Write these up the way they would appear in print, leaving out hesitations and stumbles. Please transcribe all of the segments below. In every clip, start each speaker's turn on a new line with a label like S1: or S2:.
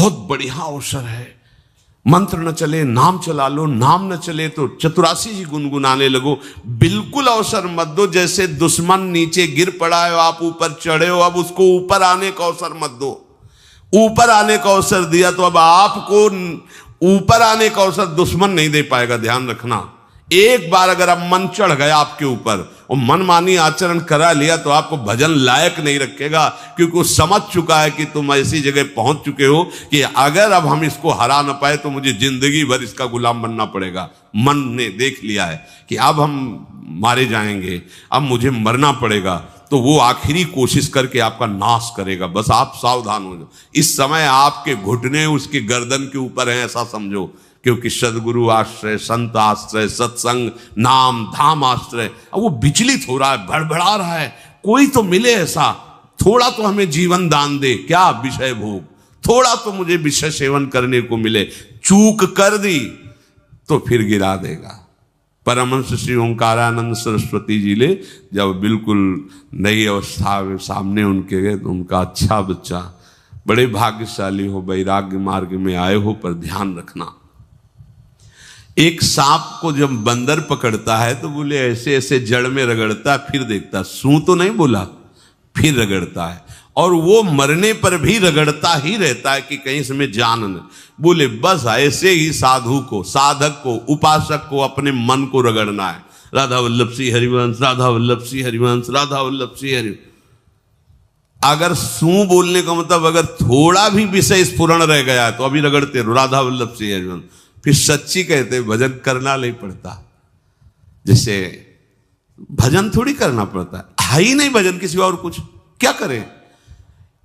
S1: बहुत बढ़िया अवसर है। मंत्र न चले नाम चला लो, नाम न चले तो चतुरासी जी गुनगुनाने लगो। बिल्कुल अवसर मत दो। जैसे दुश्मन नीचे गिर पड़ा है, आप ऊपर चढ़े हो, अब उसको ऊपर आने का अवसर मत दो। ऊपर आने का अवसर दिया तो अब आपको ऊपर आने का अवसर दुश्मन नहीं दे पाएगा। ध्यान रखना, एक बार अगर अब मन चढ़ गया आपके ऊपर और मनमानी आचरण करा लिया तो आपको भजन लायक नहीं रखेगा, क्योंकि वो समझ चुका है कि तुम ऐसी जगह पहुंच चुके हो कि अगर अब हम इसको हरा ना पाए तो मुझे जिंदगी भर इसका गुलाम बनना पड़ेगा। मन ने देख लिया है कि अब हम मारे जाएंगे, अब मुझे मरना पड़ेगा, तो वो आखिरी कोशिश करके आपका नाश करेगा। बस आप सावधान हो जाओ। इस समय आपके घुटने उसके गर्दन के ऊपर हैं, ऐसा समझो, क्योंकि सदगुरु आश्रय, संत आश्रय, सत्संग, नाम धाम आश्रय, अब वो विचलित हो रहा है, भड़बड़ा रहा है। कोई तो मिले ऐसा, थोड़ा तो हमें जीवन दान दे, क्या विषय भोग, थोड़ा तो मुझे विषय सेवन करने को मिले। चूक कर दी तो फिर गिरा देगा। परमहंस श्री ओंकारानंद सरस्वती जी ले जब बिल्कुल नई अवस्था में सामने उनके गए तो उनका, अच्छा बच्चा, बड़े भाग्यशाली हो, वैराग्य मार्ग में आए हो, पर ध्यान रखना, एक सांप को जब बंदर पकड़ता है तो बोले ऐसे ऐसे जड़ में रगड़ता, फिर देखता, सू तो नहीं बोला, फिर रगड़ता है, और वो मरने पर भी रगड़ता ही रहता है कि कहीं इसमें जान न। बोले बस ऐसे ही साधु को, साधक को, उपासक को अपने मन को रगड़ना है। राधा वल्लभ श्री हरिवंश, राधा वल्लभ श्री हरिवंश, राधा वल्लभ श्री हरिवंश। अगर सू बोलने का मतलब अगर थोड़ा भी विषय स्फुरण रह गया है तो अभी रगड़ते रहो, राधा वल्लभ श्री हरिवंश। फिर सच्ची कहते भजन करना नहीं पड़ता। जैसे भजन थोड़ी करना पड़ता है ही नहीं भजन किसी और, कुछ क्या करें,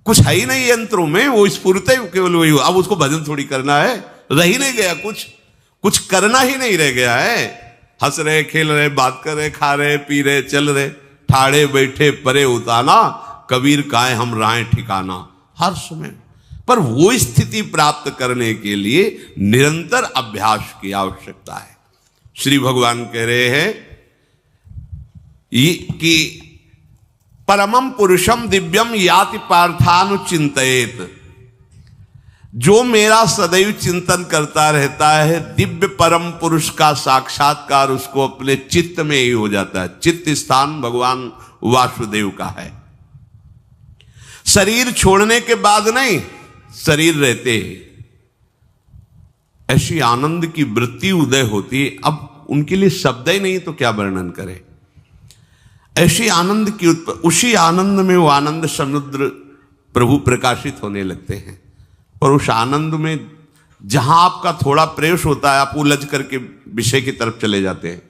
S1: कुछ है ही नहीं यंत्रों में, वो स्फुरते केवल वही हो। अब उसको भजन थोड़ी करना है, रह ही नहीं गया, कुछ करना ही नहीं रह गया है। हंस रहे, खेल रहे, बात कर रहे, खा रहे, पी रहे, चल रहे, ठाड़े बैठे परे उताना, कबीर काहे हम राहें ठिकाना, हर समय। पर वो स्थिति प्राप्त करने के लिए निरंतर अभ्यास की आवश्यकता है। श्री भगवान कह रहे हैं कि परमम पुरुषम दिव्यम याति पार्थानुचिंतयेत, जो मेरा सदैव चिंतन करता रहता है, दिव्य परम पुरुष का साक्षात्कार उसको अपने चित्त में ही हो जाता है। चित्त स्थान भगवान वासुदेव का है। शरीर छोड़ने के बाद नहीं, शरीर रहते ऐसी आनंद की वृत्ति उदय होती है। अब उनके लिए शब्द ही नहीं तो क्या वर्णन करें। ऐसी आनंद की उसी आनंद में वो आनंद समुद्र प्रभु प्रकाशित होने लगते हैं। पर उस आनंद में जहां आपका थोड़ा प्रवेश होता है, आप उलझ करके विषय की तरफ चले जाते हैं।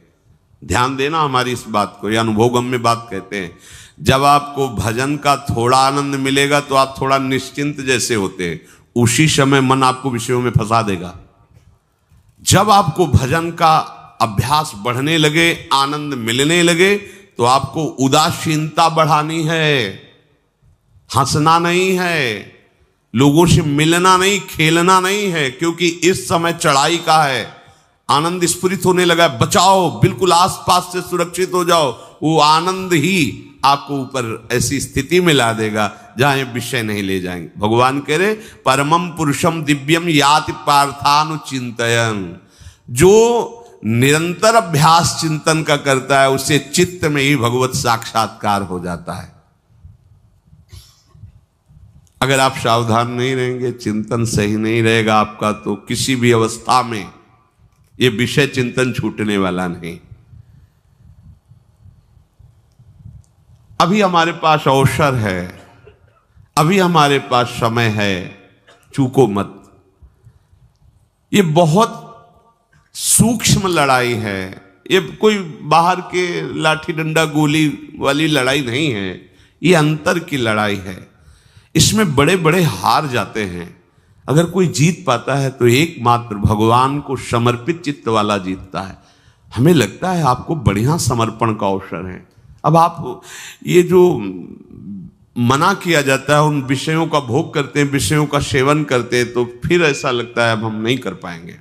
S1: ध्यान देना हमारी इस बात को, यह अनुभवगम्य बात कहते हैं। जब आपको भजन का थोड़ा आनंद मिलेगा तो आप थोड़ा निश्चिंत जैसे होते हैं, उसी समय मन आपको विषयों में फंसा देगा। जब आपको भजन का अभ्यास बढ़ने लगे, आनंद मिलने लगे, तो आपको उदासीनता बढ़ानी है, हंसना नहीं है, लोगों से मिलना नहीं, खेलना नहीं है, क्योंकि इस समय चढ़ाई का है। आनंद स्फुरित होने लगा, बचाओ, बिल्कुल आसपास से सुरक्षित हो जाओ। वो आनंद ही आपको ऊपर ऐसी स्थिति में ला देगा जहां ये विषय नहीं ले जाएंगे। भगवान कह रहे परमम पुरुषम दिव्यम याति पार्थानुचिंतयन्, जो निरंतर अभ्यास चिंतन का करता है उसे चित्त में ही भगवत साक्षात्कार हो जाता है। अगर आप सावधान नहीं रहेंगे, चिंतन सही नहीं रहेगा आपका, तो किसी भी अवस्था में ये विषय चिंतन छूटने वाला नहीं। अभी हमारे पास अवसर है, अभी हमारे पास समय है, चूको मत। ये बहुत सूक्ष्म लड़ाई है, ये कोई बाहर के लाठी डंडा गोली वाली लड़ाई नहीं है, ये अंतर की लड़ाई है। इसमें बड़े बड़े हार जाते हैं। अगर कोई जीत पाता है तो एकमात्र भगवान को समर्पित चित्त वाला जीतता है। हमें लगता है आपको बढ़िया समर्पण का अवसर है। अब आप ये जो मना किया जाता है, उन विषयों का भोग करते हैं, विषयों का सेवन करते हैं, तो फिर ऐसा लगता है अब हम नहीं कर पाएंगे,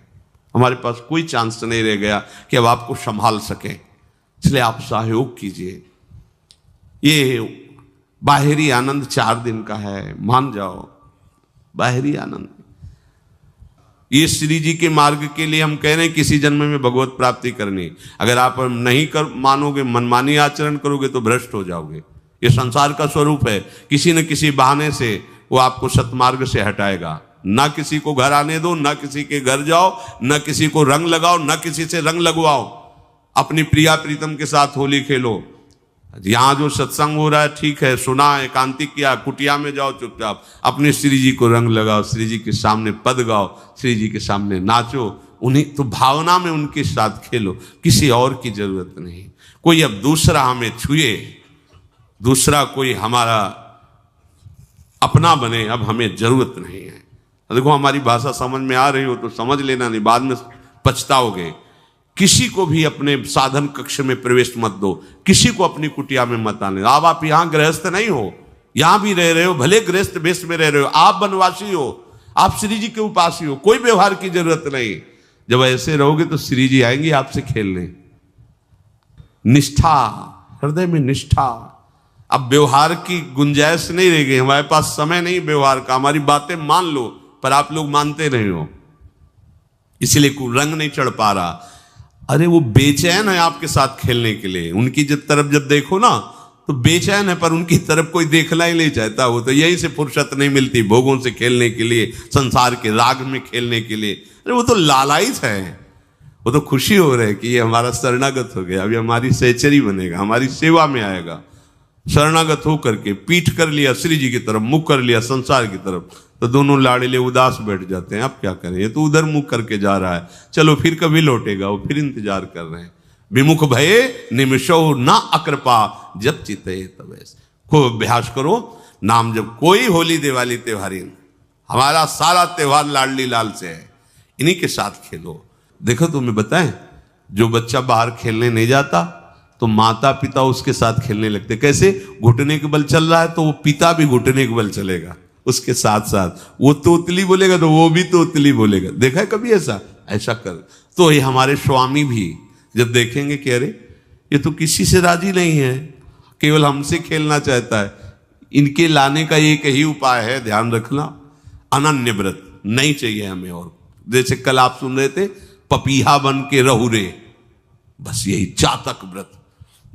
S1: हमारे पास कोई चांस नहीं रह गया कि अब आपको संभाल सके। इसलिए आप सहयोग कीजिए। ये बाहरी आनंद 4 दिन का है, मान जाओ, बाहरी आनंद। ये श्री जी के मार्ग के लिए हम कह रहे हैं किसी जन्म में भगवत प्राप्ति करनी। अगर आप नहीं कर मानोगे, मनमानी आचरण करोगे तो भ्रष्ट हो जाओगे। ये संसार का स्वरूप है, किसी न किसी बहाने से वो आपको सतमार्ग से हटाएगा। ना किसी को घर आने दो, ना किसी के घर जाओ, ना किसी को रंग लगाओ, ना किसी से रंग लगवाओ। अपनी प्रिया प्रीतम के साथ होली खेलो। यहाँ जो सत्संग हो रहा है ठीक है, सुना, एकांतिक किया, कुटिया में जाओ चुपचाप, अपने श्री जी को रंग लगाओ, श्री जी के सामने पद गाओ, श्री जी के सामने नाचो, उन्हीं तो भावना में उनके साथ खेलो, किसी और की जरूरत नहीं। कोई अब दूसरा हमें छुए, दूसरा कोई हमारा अपना बने, अब हमें जरूरत नहीं है। देखो हमारी भाषा समझ में आ रही हो तो समझ लेना, नहीं बाद में पछताओगे। किसी को भी अपने साधन कक्ष में प्रवेश मत दो, किसी को अपनी कुटिया में मत आने। अब आप यहाँ गृहस्थ नहीं हो, यहाँ भी रह रहे हो, भले गृहस्थ वेश में रह रहे हो, आप वनवासी हो, आप श्री जी के उपासी हो, कोई व्यवहार की जरूरत नहीं। जब ऐसे रहोगे तो श्री जी आएंगे आपसे खेलने। निष्ठा, हृदय में निष्ठा। अब व्यवहार की गुंजाइश नहीं रह गई, हमारे पास समय नहीं व्यवहार का। हमारी बातें मान लो पर आप लोग मानते नहीं हो, इसलिए रंग नहीं चढ़ पा रहा। अरे वो बेचैन है आपके साथ खेलने के लिए, उनकी तरफ जब देखो ना तो बेचैन है, पर उनकी तरफ कोई देखना ही नहीं चाहता। वो तो यहीं से फुर्सत नहीं मिलती भोगों से खेलने के लिए, संसार के राग में खेलने के लिए। अरे वो तो लालायित है, वो तो खुशी हो रहे कि ये हमारा शरणागत हो गया, अभी हमारी सहचरी बनेगा, हमारी सेवा में आएगा। शरणागत होकर के पीठ कर लिया श्री जी की तरफ, मुख कर लिया संसार की तरफ, तो दोनों लाड़िले उदास बैठ जाते हैं। अब क्या करें, ये तो उधर मुख करके जा रहा है, चलो फिर कभी लौटेगा, वो फिर इंतजार कर रहे हैं। विमुख भये निमिषो ना अकृपा, जब चिते तब। खूब अभ्यास करो नाम। जब कोई होली दिवाली त्योहारी, हमारा सारा त्योहार लाडली लाल से है, इन्हीं के साथ खेलो। देखो तुम्हें बताएं, जो बच्चा बाहर खेलने नहीं जाता तो माता पिता उसके साथ खेलने लगते। कैसे? घुटने के बल चल रहा है तो वो पिता भी घुटने के बल चलेगा उसके साथ साथ। वो तोतली बोलेगा तो वो भी तोतली बोलेगा। देखा है कभी ऐसा? ऐसा कर। तो ये हमारे स्वामी भी जब देखेंगे कि अरे ये तो किसी से राजी नहीं है, केवल हमसे खेलना चाहता है, इनके लाने का एक ही उपाय है, ध्यान रखना, अनन्य व्रत नहीं चाहिए हमें। और जैसे कल आप सुन रहे थे, पपीहा बन के रहू रे, बस यही चातक व्रत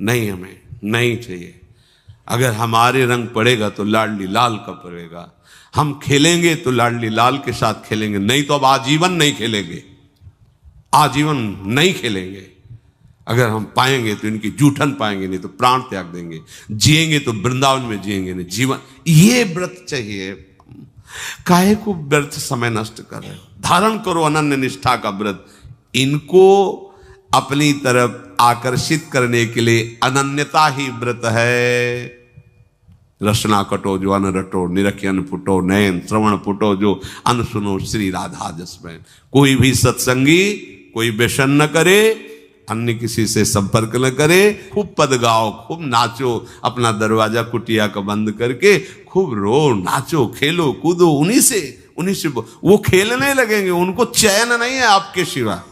S1: नहीं, हमें नहीं चाहिए। अगर हमारे रंग पड़ेगा तो लाडली लाल का पड़ेगा। हम खेलेंगे तो लाडली लाल के साथ खेलेंगे, नहीं तो अब आजीवन नहीं खेलेंगे, आजीवन नहीं खेलेंगे। अगर हम पाएंगे तो इनकी जूठन पाएंगे, नहीं तो प्राण त्याग देंगे। जिएंगे तो वृंदावन में जिएंगे, नहीं जीवन। ये व्रत चाहिए। काहे को व्यर्थ समय नष्ट कर रहे हो? धारण करो अनन्य निष्ठा का व्रत। इनको अपनी तरफ आकर्षित करने के लिए अनन्यता ही व्रत है। रसना कटो जो अन रटो, निरखियन फुटो नयन, श्रवण फुटो जो अन सुनो, श्री राधा जसमैन। कोई भी सत्संगी कोई व्यसन न करे, अन्य किसी से संपर्क न करे, खूब पद गाओ, खूब नाचो, अपना दरवाजा कुटिया का बंद करके खूब रो, नाचो, खेलो, कूदो, उन्हीं से वो खेलने लगेंगे। उनको चैन नहीं है आपके सिवा,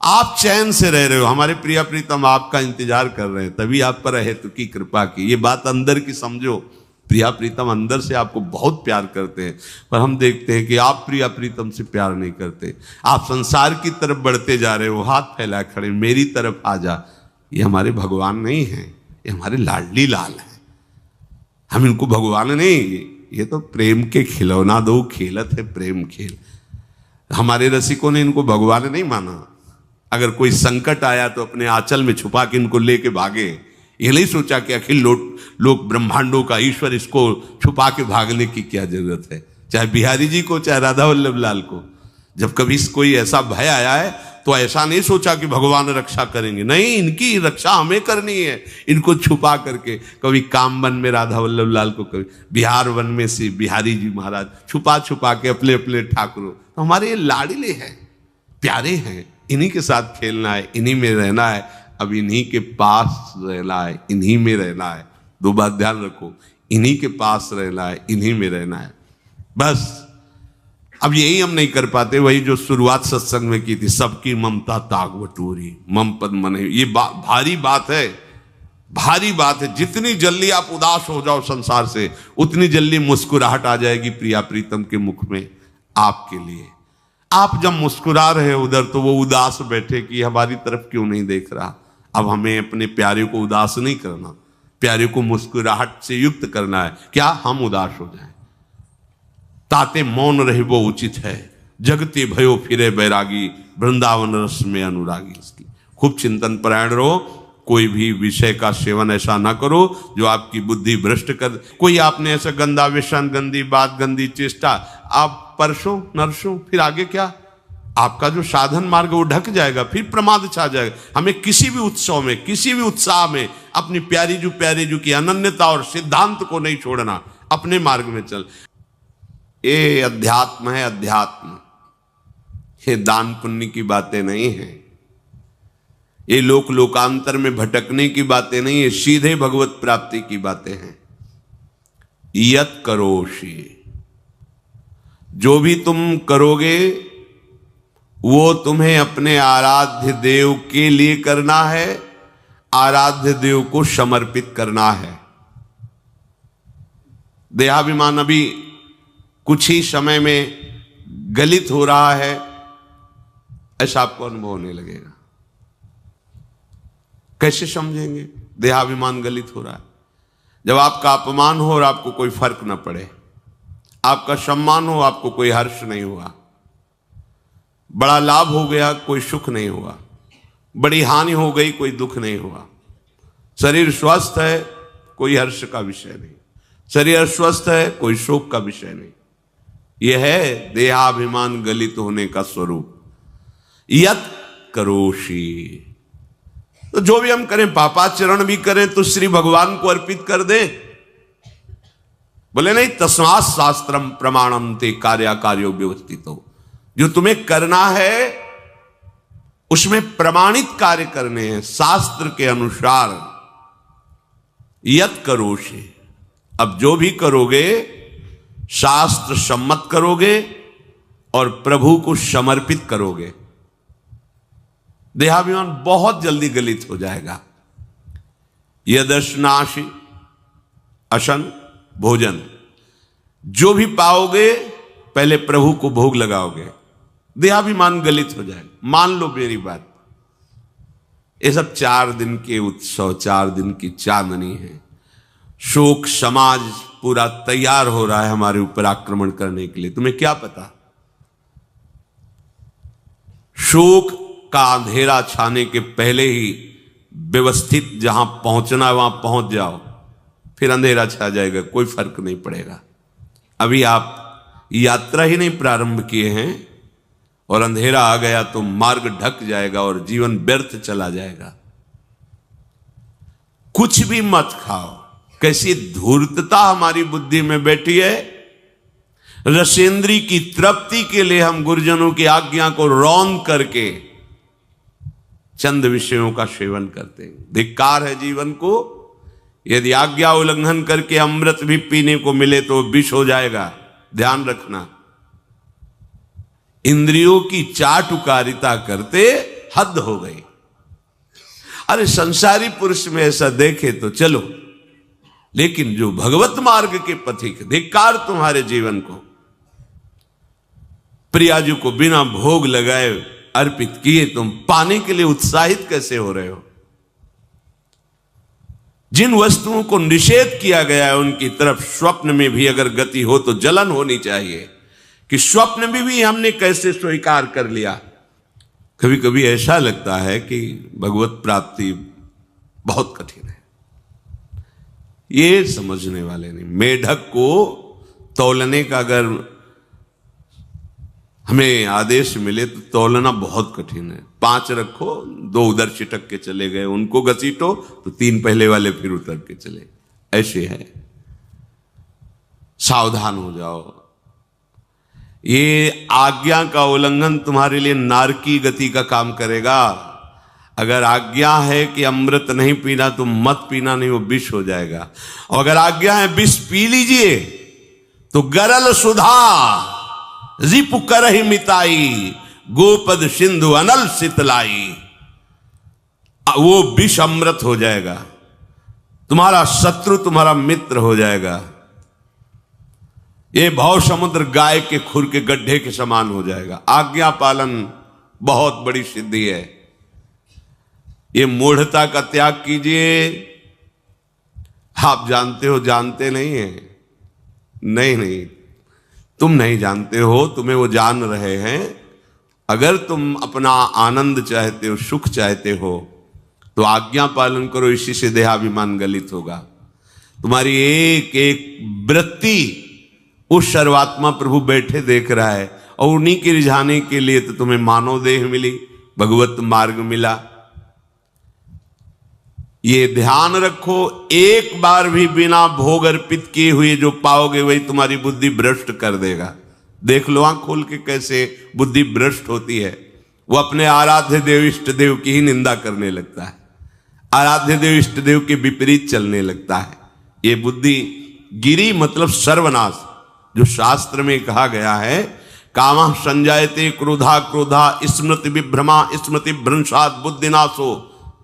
S1: आप चैन से रह रहे हो। हमारे प्रिया प्रीतम आपका इंतजार कर रहे हैं, तभी आप पर हेतु की कृपा की। ये बात अंदर की समझो, प्रिया प्रीतम अंदर से आपको बहुत प्यार करते हैं, पर हम देखते हैं कि आप प्रिया प्रीतम से प्यार नहीं करते। आप संसार की तरफ बढ़ते जा रहे हो, हाथ फैला खड़े, मेरी तरफ आ जा। ये हमारे भगवान नहीं हैं, ये हमारे लाडली लाल हैं। हम इनको भगवान नहीं, ये तो प्रेम के खिलौना दो खेलत है, प्रेम खेल। हमारे रसिकों ने इनको भगवान नहीं माना। अगर कोई संकट आया तो अपने आंचल में छुपा के इनको लेके भागे। ये नहीं सोचा कि अखिल लोक ब्रह्मांडों का ईश्वर, इसको छुपा के भागने की क्या जरूरत है। चाहे बिहारी जी को, चाहे राधा वल्लभ लाल को, जब कभी कोई ऐसा भय आया है तो ऐसा नहीं सोचा कि भगवान रक्षा करेंगे, नहीं, इनकी रक्षा हमें करनी है। इनको छुपा करके, कभी काम वन में राधा वल्लभ लाल को, कभी बिहार वन में से बिहारी जी महाराज, छुपा छुपा के अपने अपने ठाकुरों। तो हमारे ये लाडले हैं, प्यारे हैं, इन्हीं के साथ खेलना है, इन्हीं में रहना है। अब इन्हीं के पास रहना है, इन्हीं में रहना है। दो बात ध्यान रखो, इन्हीं के पास रहना है, इन्हीं में रहना है, बस। अब यही हम नहीं कर पाते, वही जो शुरुआत सत्संग में की थी, सबकी ममता ताग बटोरी, मम पद मन। ये भारी बात है, भारी बात है। जितनी जल्दी आप उदास हो जाओ संसार से, उतनी जल्दी मुस्कुराहट आ जाएगी प्रिया प्रीतम के मुख में आपके लिए। आप जब मुस्कुरा रहे उधर तो वो उदास बैठे कि हमारी तरफ क्यों नहीं देख रहा। अब हमें अपने प्यारे को उदास नहीं करना, प्यारे को मुस्कुराहट से युक्त करना है। क्या हम उदास हो जाएं? ताते मौन रहे वो उचित है, जगते भयो फिरे बैरागी, वृंदावन रस में अनुरागी। इसकी खूब चिंतन परायण रहो, कोई भी विषय का सेवन ऐसा ना करो जो आपकी बुद्धि भ्रष्ट कर। कोई आपने ऐसा गंदा व्यसन, गंदी बात, गंदी चेष्टा, आप परसों नरसों, फिर आगे क्या? आपका जो साधन मार्ग वो ढक जाएगा, फिर प्रमाद छा जाएगा। हमें किसी भी उत्सव में, किसी भी उत्साह में अपनी प्यारी जू की अनन्यता और सिद्धांत को नहीं छोड़ना, अपने मार्ग में चल। ये अध्यात्म है, अध्यात्म। ये दान पुण्य की बातें नहीं है, ये लोक लोकांतर में भटकने की बातें नहीं है, सीधे भगवत प्राप्ति की बातें हैं। यत करोषि, जो भी तुम करोगे वो तुम्हें अपने आराध्य देव के लिए करना है, आराध्य देव को समर्पित करना है। देहाभिमान अभी कुछ ही समय में गलित हो रहा है, ऐसा आपको अनुभव होने लगेगा। कैसे समझेंगे देहाभिमान गलित हो रहा है? जब आपका अपमान हो और आपको कोई फर्क न पड़े, आपका सम्मान हो, आपको कोई हर्ष नहीं हुआ, बड़ा लाभ हो गया, कोई सुख नहीं हुआ, बड़ी हानि हो गई, कोई दुख नहीं हुआ, शरीर स्वस्थ है, कोई हर्ष का विषय नहीं, शरीर अस्वस्थ है, कोई शोक का विषय नहीं। यह है देहाभिमान गलित होने का स्वरूप। यत करोषि, तो जो भी हम करें, पापाचरण भी करें तो श्री भगवान को अर्पित कर दे। बोले नहीं, तस्मात् शास्त्रम प्रमाणम ते कार्याकार्यो व्यवस्थितो। जो तुम्हें करना है उसमें प्रमाणित कार्य करने हैं शास्त्र के अनुसार। यत करोषि, अब जो भी करोगे शास्त्र सम्मत करोगे और प्रभु को समर्पित करोगे, देहाभिमान बहुत जल्दी गलित हो जाएगा। यदश्नाशि अशन भोजन, जो भी पाओगे पहले प्रभु को भोग लगाओगे, देहाभिमान गलित हो जाएगा। मान लो मेरी बात, ये सब 4 दिन के उत्सव, 4 दिन की चांदनी है। शोक समाज पूरा तैयार हो रहा है हमारे ऊपर आक्रमण करने के लिए। तुम्हें क्या पता, शोक का अंधेरा छाने के पहले ही व्यवस्थित जहां पहुंचना है वहां पहुंच जाओ, फिर अंधेरा छा जाएगा, कोई फर्क नहीं पड़ेगा। अभी आप यात्रा ही नहीं प्रारंभ किए हैं और अंधेरा आ गया तो मार्ग ढक जाएगा और जीवन व्यर्थ चला जाएगा। कुछ भी मत खाओ। कैसी धूर्तता हमारी बुद्धि में बैठी है। रसेंद्री की तृप्ति के लिए हम गुरुजनों की आज्ञा को रौंद करके चंद विषयों का सेवन करते हैं। धिक्कार है जीवन को। यदि आज्ञा उल्लंघन करके अमृत भी पीने को मिले तो विष हो जाएगा, ध्यान रखना। इंद्रियों की चाटुकारिता करते हद हो गई। अरे संसारी पुरुष में ऐसा देखे तो चलो, लेकिन जो भगवत मार्ग के पथिक, धिक्कार तुम्हारे जीवन को। प्रियाजू को बिना भोग लगाए अर्पित किए तुम पाने के लिए उत्साहित कैसे हो रहे हो? जिन वस्तुओं को निषेध किया गया है उनकी तरफ स्वप्न में भी अगर गति हो तो जलन होनी चाहिए कि स्वप्न में भी हमने कैसे स्वीकार कर लिया। कभी कभी ऐसा लगता है कि भगवत प्राप्ति बहुत कठिन है, ये समझने वाले नहीं। मेढक को तौलने का अगर हमें आदेश मिले तो तौलना बहुत कठिन है। 5 रखो, 2 उधर चिटक के चले गए, उनको घसीटो तो 3 पहले वाले फिर उतर के चले, ऐसे है। सावधान हो जाओ। ये आज्ञा का उल्लंघन तुम्हारे लिए नारकी गति का काम करेगा। अगर आज्ञा है कि अमृत नहीं पीना तो मत पीना, नहीं वो विष हो जाएगा। और अगर आज्ञा है विष पी लीजिए तो गरल सुधा रिपु करहि मिताई, गोपद सिंधु अनल शीतलाई। वो विष अमृत हो जाएगा, तुम्हारा शत्रु तुम्हारा मित्र हो जाएगा। ये भव समुद्र गाय के खुर के गड्ढे के समान हो जाएगा। आज्ञा पालन बहुत बड़ी सिद्धि है। ये मूढ़ता का त्याग कीजिए। आप जानते हो, जानते नहीं है? नहीं, तुम नहीं जानते हो, तुम्हें वो जान रहे हैं। अगर तुम अपना आनंद चाहते हो, सुख चाहते हो, तो आज्ञा पालन करो। इसी से देहाभिमान गलित होगा। तुम्हारी एक एक वृत्ति उस सर्वात्मा प्रभु बैठे देख रहा है, और उन्हीं के रिझाने के लिए तो तुम्हें मानव देह मिली, भगवत मार्ग मिला। ये ध्यान रखो, एक बार भी बिना भोग अर्पित किए हुए जो पाओगे वही तुम्हारी बुद्धि भ्रष्ट कर देगा। देख लो आंख खोल के कैसे बुद्धि भ्रष्ट होती है। वो अपने आराध्य देव इष्ट देव की ही निंदा करने लगता है, आराध्य देव इष्ट देव के विपरीत चलने लगता है। ये बुद्धि गिरी मतलब सर्वनाश। जो शास्त्र में कहा गया है, कामः संजायते क्रोधा क्रोधा स्मृति विभ्रमा स्मृति भ्रंशात् बुद्धिनाशो।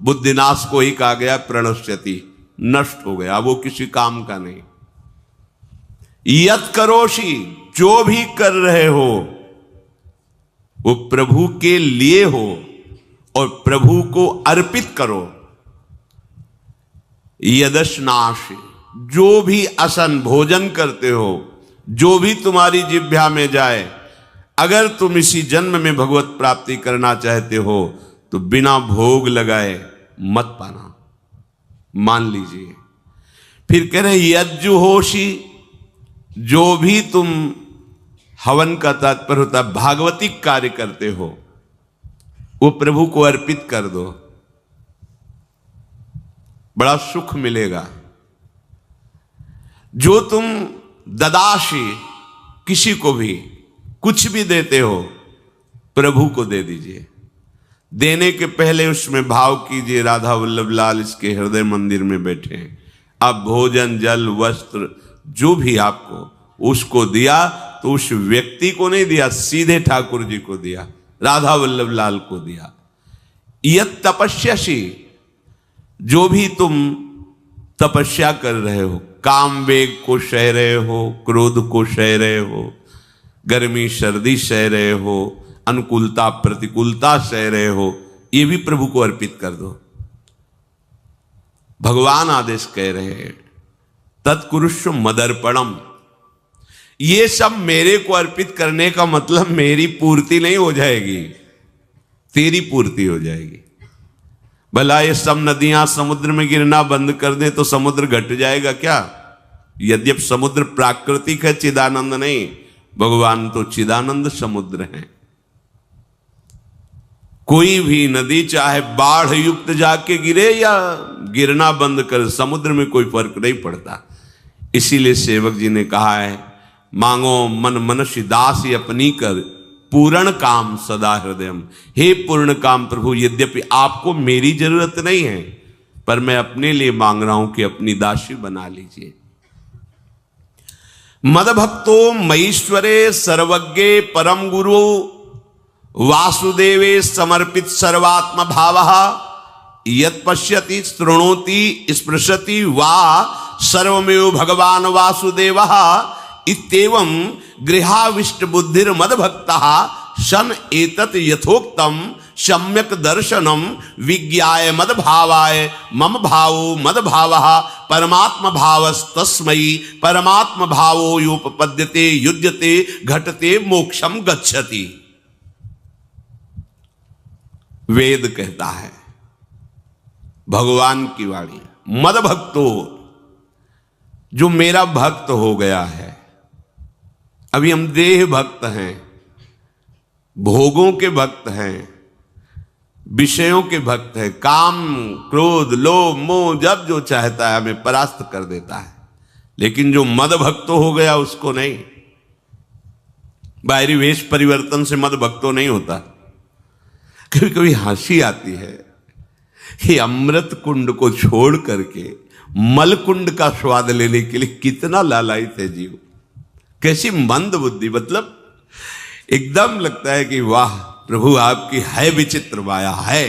S1: बुद्धिनाश को ही कहा गया प्रणश्यति, नष्ट हो गया, वो किसी काम का नहीं। यत् करोषि, जो भी कर रहे हो वो प्रभु के लिए हो और प्रभु को अर्पित करो। यदश्नाश, जो भी असन भोजन करते हो, जो भी तुम्हारी जिह्वा में जाए, अगर तुम इसी जन्म में भगवत प्राप्ति करना चाहते हो तो बिना भोग लगाए मत पाना, मान लीजिए। फिर कह रहे यज्जुहोषि, जो भी तुम हवन का तात्पर्य होता है भागवतिक कार्य करते हो, वो प्रभु को अर्पित कर दो, बड़ा सुख मिलेगा। जो तुम ददाशी, किसी को भी कुछ भी देते हो, प्रभु को दे दीजिए। देने के पहले उसमें भाव कीजिए, राधा वल्लभ लाल इसके हृदय मंदिर में बैठे हैं। अब भोजन जल वस्त्र जो भी आपको उसको दिया तो उस व्यक्ति को नहीं दिया, सीधे ठाकुर जी को दिया, राधा वल्लभ लाल को दिया। यत् तपस्यासी, जो भी तुम तपस्या कर रहे हो, काम वेग को सह रहे हो, क्रोध को सह रहे हो, गर्मी सर्दी सह रहे हो, अनुकूलता प्रतिकूलता सह रहे हो, ये भी प्रभु को अर्पित कर दो। भगवान आदेश कह रहे हैं तत्कुरुष्व मदर्पणम। ये सब मेरे को अर्पित करने का मतलब मेरी पूर्ति नहीं हो जाएगी, तेरी पूर्ति हो जाएगी। भला ये सब नदियां समुद्र में गिरना बंद कर दें तो समुद्र घट जाएगा क्या? यद्यप समुद्र प्राकृतिक है, चिदानंद नहीं। भगवान तो चिदानंद समुद्र है। कोई भी नदी चाहे बाढ़ युक्त जाके गिरे या गिरना बंद कर, समुद्र में कोई फर्क नहीं पड़ता। इसीलिए सेवक जी ने कहा है, मांगो मन मनुष्य दासी अपनी कर, पूर्ण काम सदा हृदयम। हे पूर्ण काम प्रभु, यद्यपि आपको मेरी जरूरत नहीं है, पर मैं अपने लिए मांग रहा हूं कि अपनी दासी बना लीजिए। मद भक्तो मईश्वरे सर्वज्ञे परम गुरु वासुदेवे समर्पित सर्वात्म भावः यत् पश्यति शृणोति स्पृशति वा सर्वमेव भगवान वासुदेवः इत्येवं गृहाविष्ट बुद्धिर मद भक्तः सन एतत् यथोक्तम सम्यक दर्शनम विज्ञाय मद भावाय मम भावो मद भावः परमात्म भावस्तस्मै परमात्म भावो योपपद्यते युज्यते घटते मोक्षम गच्छति। वेद कहता है, भगवान की वाणी, मद भक्तो, जो मेरा भक्त हो गया है। अभी हम देह भक्त हैं, भोगों के भक्त हैं, विषयों के भक्त हैं। काम क्रोध लोभ मोह जब जो चाहता है हमें परास्त कर देता है, लेकिन जो मद भक्त हो गया उसको नहीं। बाहरी वेश परिवर्तन से मद भक्तो नहीं होता। कभी कभी हंसी आती है कि अमृत कुंड को छोड़ करके मल कुंड का स्वाद लेने के लिए कितना लालायित है जीव। कैसी मंद बुद्धि, मतलब एकदम लगता है कि वाह प्रभु आपकी है विचित्र माया है।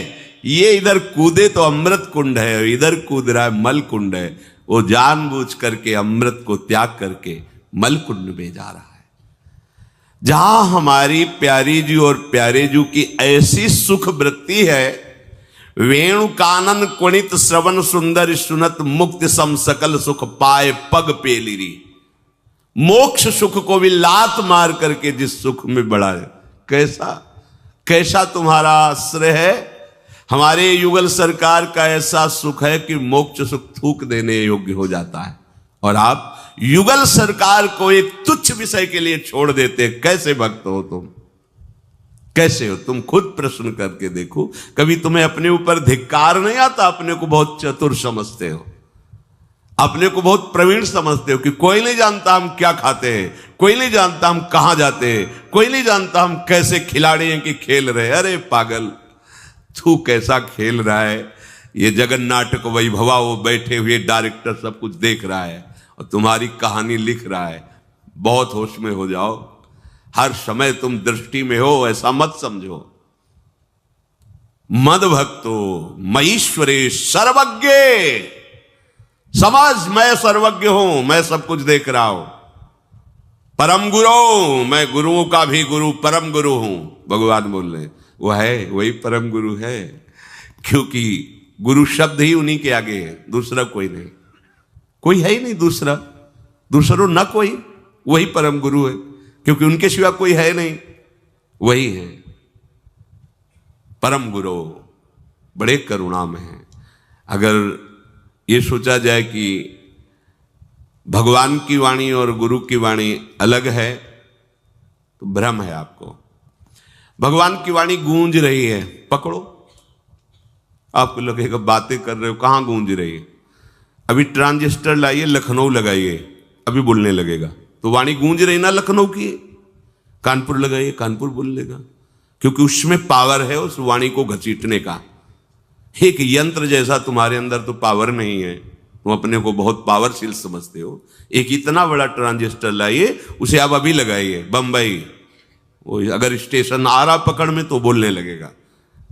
S1: ये इधर कूदे तो अमृत कुंड है, इधर कूद रहा है मल कुंड है। वो जानबूझ करके अमृत को त्याग करके मलकुंड में जा रहा है। जहां हमारी प्यारी जी और प्यारे जी की ऐसी सुख वृत्ति है, वेणु कानन कुणित श्रवण सुंदर सुनत मुक्ति सम सकल सुख पाए पग पेलिरी। मोक्ष सुख को भी लात मार करके जिस सुख में बढ़ा है, कैसा कैसा तुम्हारा आश्रय है। हमारे युगल सरकार का ऐसा सुख है कि मोक्ष सुख थूक देने योग्य हो जाता है, और आप युगल सरकार को एक तुच्छ विषय के लिए छोड़ देते। कैसे भक्त हो तुम, कैसे हो तुम? खुद प्रश्न करके देखो। कभी तुम्हें अपने ऊपर धिक्कार नहीं आता? अपने को बहुत चतुर समझते हो, अपने को बहुत प्रवीण समझते हो कि कोई नहीं जानता हम क्या खाते हैं, कोई नहीं जानता हम कहां जाते हैं, कोई नहीं जानता हम कैसे खिलाड़ी हैं कि खेल रहे हैं। अरे पागल, तू कैसा खेल रहा है। ये जगन नाटक वैभवा, वो बैठे हुए डायरेक्टर सब कुछ देख रहा है और तुम्हारी कहानी लिख रहा है। बहुत होश में हो जाओ, हर समय तुम दृष्टि में हो, ऐसा मत समझो। मद भक्तो मईश्वरे सर्वज्ञ, समझ मैं सर्वज्ञ हूं, मैं सब कुछ देख रहा हूं। परम गुरु, मैं गुरुओं का भी गुरु, परम गुरु हूं। भगवान बोल रहे, वो है, वही परम गुरु है, क्योंकि गुरु शब्द ही उन्हीं के आगे है, दूसरा कोई नहीं, कोई है ही नहीं दूसरा, दूसरो न कोई, वही परम गुरु है, क्योंकि उनके सिवा कोई है नहीं, वही है परम गुरु। बड़े करुणा में है। अगर ये सोचा जाए कि भगवान की वाणी और गुरु की वाणी अलग है तो भ्रम है आपको। भगवान की वाणी गूंज रही है, पकड़ो। आपको लगेगा बातें कर रहे हो, कहां गूंज रही है? अभी ट्रांजिस्टर लाइए, लखनऊ लगाइए, अभी बोलने लगेगा। तो वाणी गूंज रही ना लखनऊ की। कानपुर लगाइए, कानपुर बोल लेगा, क्योंकि उसमें पावर है उस वाणी को घसीटने का। एक यंत्र जैसा तुम्हारे अंदर तो पावर नहीं है, तुम अपने को बहुत पावरफुल समझते हो। एक इतना बड़ा ट्रांजिस्टर लाइए, उसे आप अभी लगाइए बंबई, वो अगर स्टेशन आ रहा पकड़ में तो बोलने लगेगा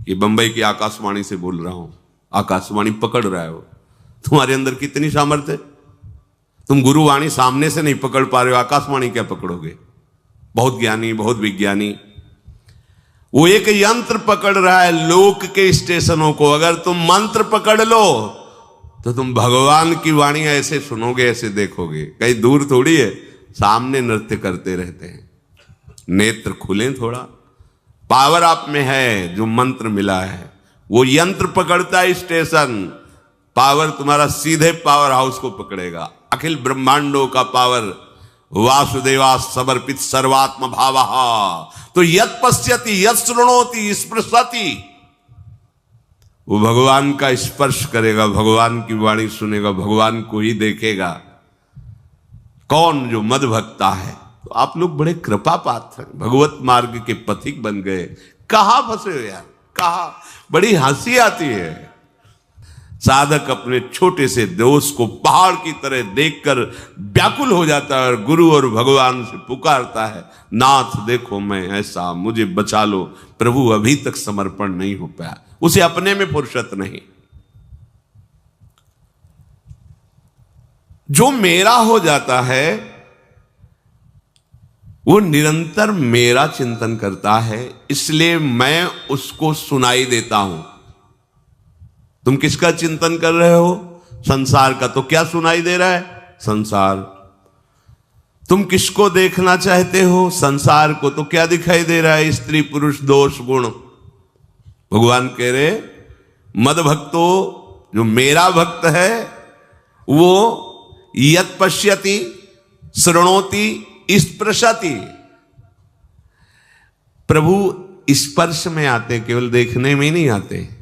S1: कि बंबई की आकाशवाणी से बोल रहा हूं। आकाशवाणी पकड़ रहा है वो। तुम्हारे अंदर कितनी सामर्थ्य है। तुम गुरुवाणी सामने से नहीं पकड़ पा रहे हो, आकाशवाणी क्या पकड़ोगे? बहुत ज्ञानी, बहुत विज्ञानी, वो एक यंत्र पकड़ रहा है लोक के स्टेशनों को। अगर तुम मंत्र पकड़ लो तो तुम भगवान की वाणी ऐसे सुनोगे, ऐसे देखोगे, कहीं दूर थोड़ी है, सामने नृत्य करते रहते हैं। नेत्र खुले थोड़ा, पावर आप में है, जो मंत्र मिला है वो यंत्र पकड़ता है स्टेशन। पावर तुम्हारा सीधे पावर हाउस को पकड़ेगा। अखिल ब्रह्मांडों का पावर वासुदेवा समर्पित सर्वात्म भावः। तो यत् पश्यति यत् शृणोति स्पृशति, वो भगवान का स्पर्श करेगा, भगवान की वाणी सुनेगा, भगवान को ही देखेगा। कौन? जो मद भक्ता है। तो आप लोग बड़े कृपा पात्र हैं, भगवत मार्ग के पथिक बन गए। कहां फंसे हो यार, कहां? बड़ी हंसी आती है। साधक अपने छोटे से दोष को पहाड़ की तरह देखकर व्याकुल हो जाता है और गुरु और भगवान से पुकारता है, नाथ देखो मैं ऐसा, मुझे बचा लो। प्रभु अभी तक समर्पण नहीं हो पाया, उसे अपने में फुर्सत नहीं। जो मेरा हो जाता है वो निरंतर मेरा चिंतन करता है, इसलिए मैं उसको सुनाई देता हूं। तुम किसका चिंतन कर रहे हो? संसार का। तो क्या सुनाई दे रहा है? संसार। तुम किसको देखना चाहते हो? संसार को। तो क्या दिखाई दे रहा है? स्त्री पुरुष दोष गुण। भगवान कह रहे मद भक्तो, जो मेरा भक्त है वो यत् पश्यति शृणोति स्पृशति। प्रभु स्पर्श में आते, केवल देखने में नहीं आते।